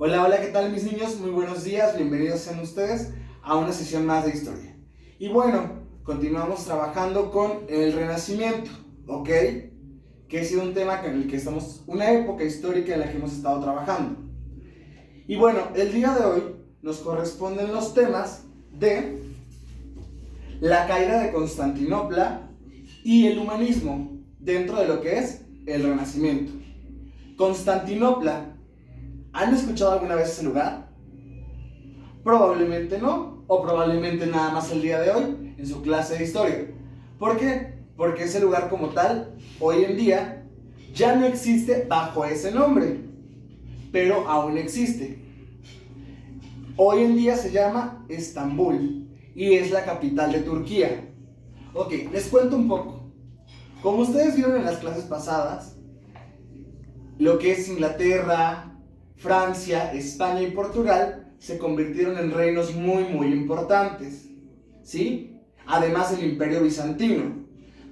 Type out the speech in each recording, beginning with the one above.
Hola, hola, ¿qué tal mis niños? Muy buenos días, bienvenidos sean ustedes a una sesión más de historia. Y bueno, continuamos trabajando con el Renacimiento, ¿ok? Que ha sido un tema en el que estamos, una época histórica en la que hemos estado trabajando. Y bueno, el día de hoy nos corresponden los temas de la caída de Constantinopla y el humanismo dentro de lo que es el Renacimiento. Constantinopla, ¿han escuchado alguna vez ese lugar? Probablemente no, o probablemente nada más el día de hoy en su clase de historia. ¿Por qué? Porque ese lugar como tal, hoy en día, ya no existe bajo ese nombre, pero aún existe. Hoy en día se llama Estambul y es la capital de Turquía. Ok, les cuento un poco. Como ustedes vieron en las clases pasadas, lo que es Inglaterra, Francia, España y Portugal se convirtieron en reinos muy importantes, ¿sí? Además del Imperio Bizantino.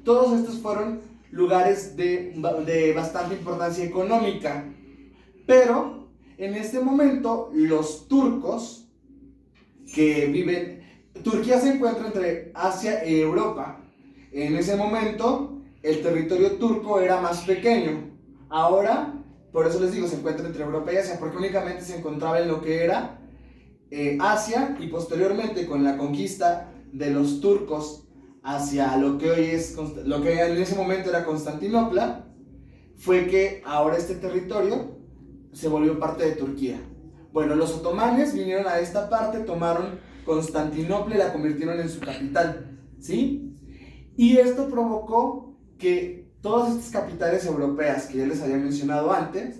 Todos estos fueron lugares de bastante importancia económica, pero en este momento los turcos que viven... Turquía se encuentra entre Asia y Europa. En ese momento el territorio turco era más pequeño. Ahora, por eso les digo, se encuentra entre Europa y Asia, porque únicamente se encontraba en lo que era Asia, y posteriormente con la conquista de los turcos hacia lo que hoy es, lo que en ese momento era Constantinopla, fue que ahora este territorio se volvió parte de Turquía. Bueno, los otomanes vinieron a esta parte, tomaron Constantinopla y la convirtieron en su capital, ¿sí? Y esto provocó que todas estas capitales europeas que ya les había mencionado antes,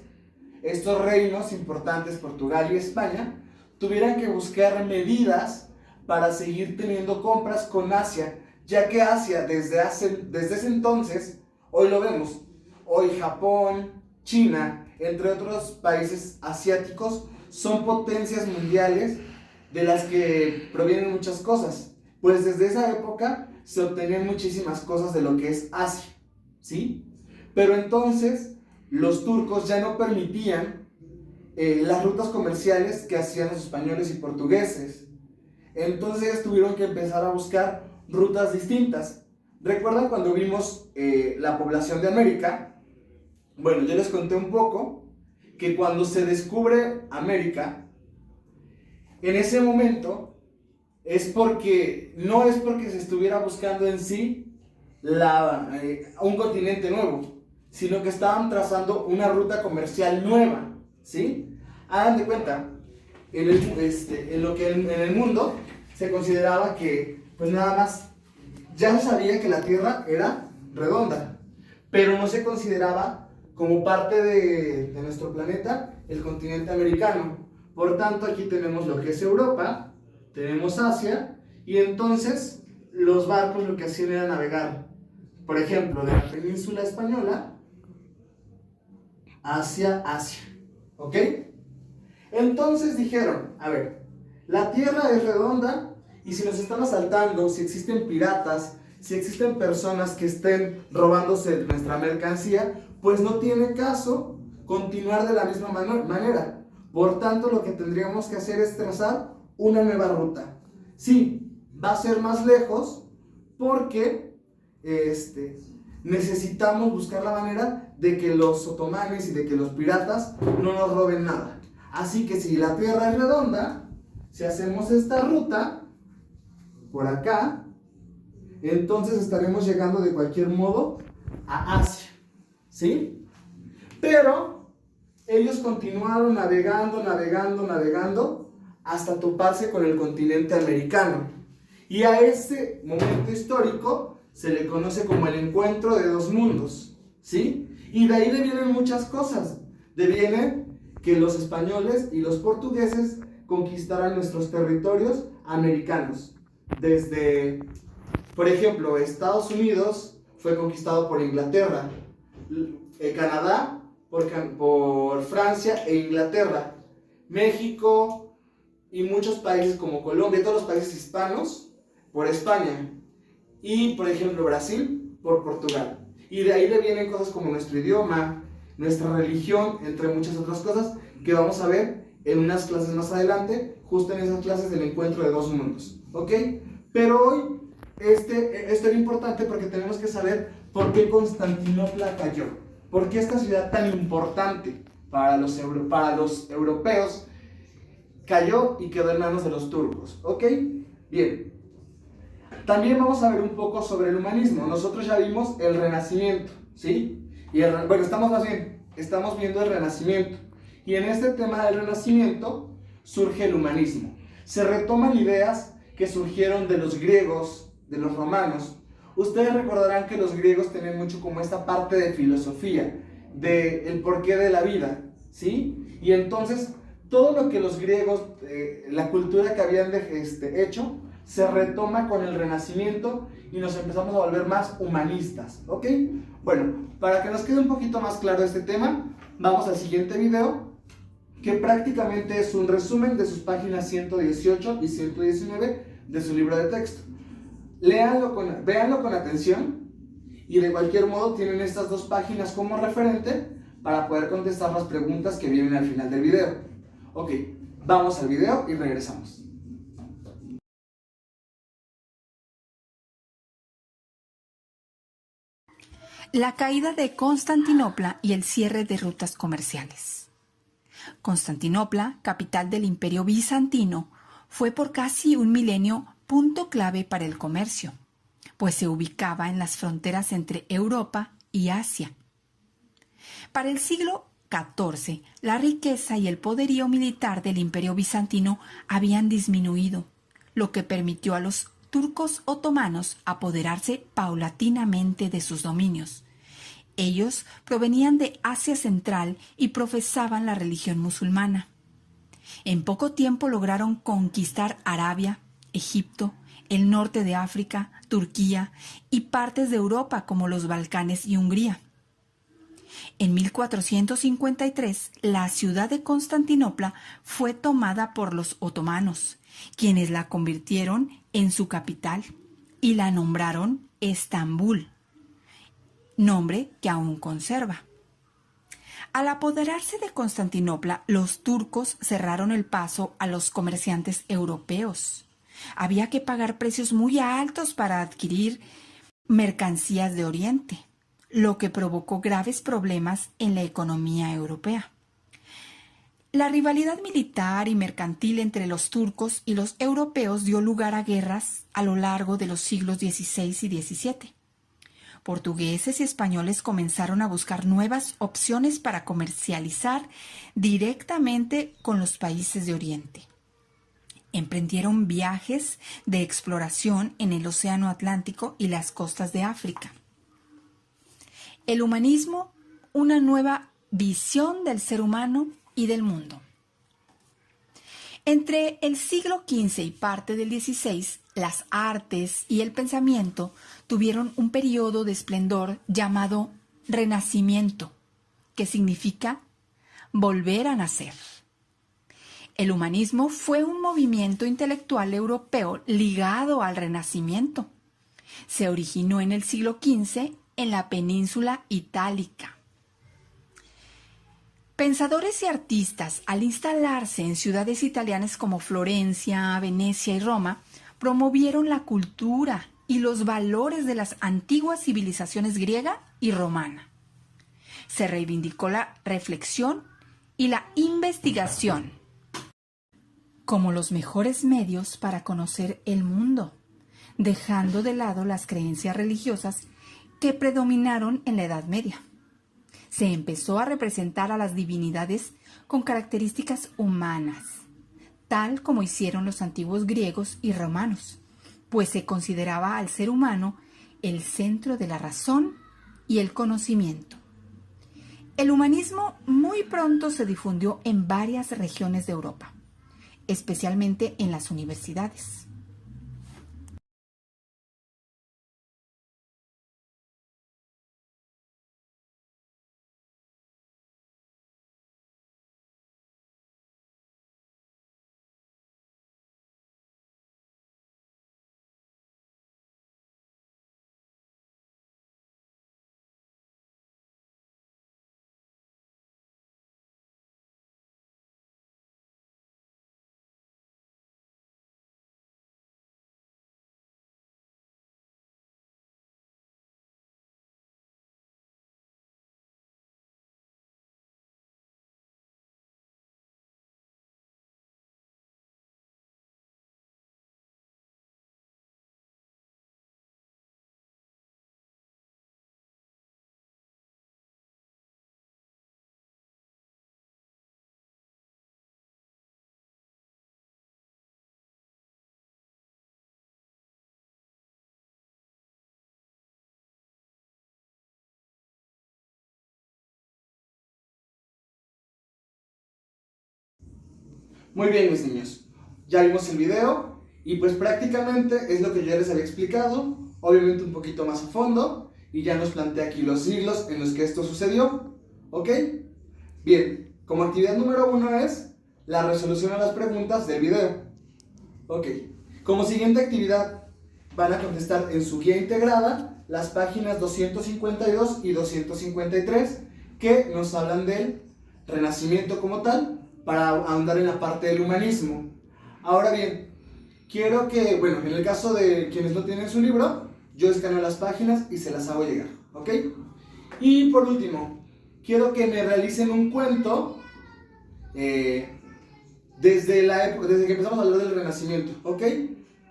estos reinos importantes, Portugal y España, tuvieran que buscar medidas para seguir teniendo compras con Asia, ya que Asia desde ese entonces, hoy lo vemos, hoy Japón, China, entre otros países asiáticos, son potencias mundiales de las que provienen muchas cosas. Pues desde esa época se obtenían muchísimas cosas de lo que es Asia, ¿sí? Pero entonces los turcos ya no permitían las rutas comerciales que hacían los españoles y portugueses. Entonces ellos tuvieron que empezar a buscar rutas distintas. ¿Recuerdan cuando vimos la población de América? Bueno, yo les conté un poco que cuando se descubre América, en ese momento no es porque se estuviera buscando en sí un continente nuevo, sino que estaban trazando una ruta comercial nueva, ¿sí? Hagan de cuenta, en el mundo se consideraba que, pues nada más, ya se sabía que la Tierra era redonda, pero no se consideraba como parte de nuestro planeta el continente americano. Por tanto, aquí tenemos lo que es Europa, tenemos Asia, y entonces los barcos lo que hacían era navegar, por ejemplo, de la península española hacia Asia, ¿ok? Entonces dijeron, a ver, la Tierra es redonda y si nos están asaltando, si existen piratas, si existen personas que estén robándose nuestra mercancía, pues no tiene caso continuar de la misma manera. Por tanto, lo que tendríamos que hacer es trazar una nueva ruta. Sí, va a ser más lejos porque necesitamos buscar la manera de que los otomanes y de que los piratas no nos roben nada. Así que si la Tierra es redonda, si hacemos esta ruta por acá, entonces estaremos llegando de cualquier modo a Asia, ¿sí? Pero ellos continuaron navegando hasta toparse con el continente americano. Y a ese momento histórico se le conoce como el encuentro de dos mundos, ¿sí? Y de ahí devienen muchas cosas. Deviene que los españoles y los portugueses conquistaran nuestros territorios americanos. Desde, por ejemplo, Estados Unidos fue conquistado por Inglaterra, Canadá por Francia e Inglaterra, México y muchos países como Colombia, todos los países hispanos por España, y por ejemplo Brasil por Portugal. Y de ahí le vienen cosas como nuestro idioma, nuestra religión, entre muchas otras cosas que vamos a ver en unas clases más adelante, justo en esas clases del encuentro de dos mundos, ¿ok? Pero hoy esto era importante porque tenemos que saber por qué Constantinopla cayó, por qué esta ciudad tan importante para los europeos cayó y quedó en manos de los turcos, ¿ok? Bien, también vamos a ver un poco sobre el humanismo. Nosotros ya vimos el Renacimiento, ¿sí? Bueno, estamos viendo el Renacimiento. Y en este tema del Renacimiento surge el humanismo. Se retoman ideas que surgieron de los griegos, de los romanos. Ustedes recordarán que los griegos tenían mucho como esta parte de filosofía, del porqué de la vida, ¿sí? Y entonces todo lo que los griegos, la cultura que habían hecho, se retoma con el Renacimiento y nos empezamos a volver más humanistas, ¿ok? Bueno, para que nos quede un poquito más claro este tema, vamos al siguiente video, que prácticamente es un resumen de sus páginas 118 y 119 de su libro de texto. Véanlo con atención y de cualquier modo tienen estas dos páginas como referente para poder contestar las preguntas que vienen al final del video. Ok, vamos al video y regresamos. La caída de Constantinopla y el cierre de rutas comerciales. Constantinopla, capital del Imperio Bizantino, fue por casi un milenio punto clave para el comercio, pues se ubicaba en las fronteras entre Europa y Asia. Para el siglo XIV, la riqueza y el poderío militar del Imperio Bizantino habían disminuido, lo que permitió a los turcos otomanos apoderarse paulatinamente de sus dominios. Ellos provenían de Asia Central y profesaban la religión musulmana. En poco tiempo lograron conquistar Arabia, Egipto, el norte de África, Turquía y partes de Europa como los Balcanes y Hungría. En 1453, la ciudad de Constantinopla fue tomada por los otomanos, quienes la convirtieron en su capital y la nombraron Estambul, nombre que aún conserva. Al apoderarse de Constantinopla, los turcos cerraron el paso a los comerciantes europeos. Había que pagar precios muy altos para adquirir mercancías de Oriente, lo que provocó graves problemas en la economía europea. La rivalidad militar y mercantil entre los turcos y los europeos dio lugar a guerras a lo largo de los siglos XVI y XVII. Portugueses y españoles comenzaron a buscar nuevas opciones para comercializar directamente con los países de Oriente. Emprendieron viajes de exploración en el Océano Atlántico y las costas de África. El humanismo, una nueva visión del ser humano y del mundo. Entre el siglo XV y parte del XVI, las artes y el pensamiento tuvieron un periodo de esplendor llamado Renacimiento, que significa volver a nacer. El humanismo fue un movimiento intelectual europeo ligado al Renacimiento. Se originó en el siglo XV en la península itálica. Pensadores y artistas, al instalarse en ciudades italianas como Florencia, Venecia y Roma, promovieron la cultura y los valores de las antiguas civilizaciones griega y romana. Se reivindicó la reflexión y la investigación como los mejores medios para conocer el mundo, dejando de lado las creencias religiosas que predominaron en la Edad Media. Se empezó a representar a las divinidades con características humanas, tal como hicieron los antiguos griegos y romanos, pues se consideraba al ser humano el centro de la razón y el conocimiento. El humanismo muy pronto se difundió en varias regiones de Europa, especialmente en las universidades. Muy bien, mis niños. Ya vimos el video y pues prácticamente es lo que yo ya les había explicado, obviamente un poquito más a fondo, y ya nos plantea aquí los siglos en los que esto sucedió. ¿Ok? Bien, como actividad número 1 es la resolución a las preguntas del video. Ok, como siguiente actividad van a contestar en su guía integrada las páginas 252 y 253 que nos hablan del Renacimiento como tal, para ahondar en la parte del humanismo. Ahora bien, quiero que, bueno, en el caso de quienes no tienen su libro, yo escaneo las páginas y se las hago llegar, ¿ok? Y por último, quiero que me realicen un cuento desde que empezamos a hablar del Renacimiento, ¿ok?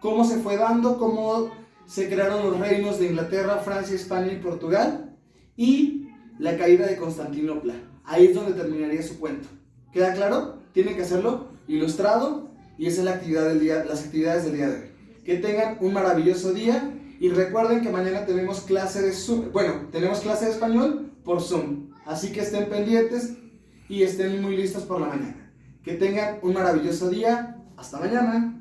Cómo se fue dando, cómo se crearon los reinos de Inglaterra, Francia, España y Portugal, y la caída de Constantinopla. Ahí es donde terminaría su cuento. ¿Queda claro? Tienen que hacerlo ilustrado, y esa es la actividad del día, las actividades del día de hoy. Que tengan un maravilloso día y recuerden que mañana tenemos clase de Zoom. Bueno, tenemos clase de español por Zoom, así que estén pendientes y estén muy listos por la mañana. Que tengan un maravilloso día. Hasta mañana.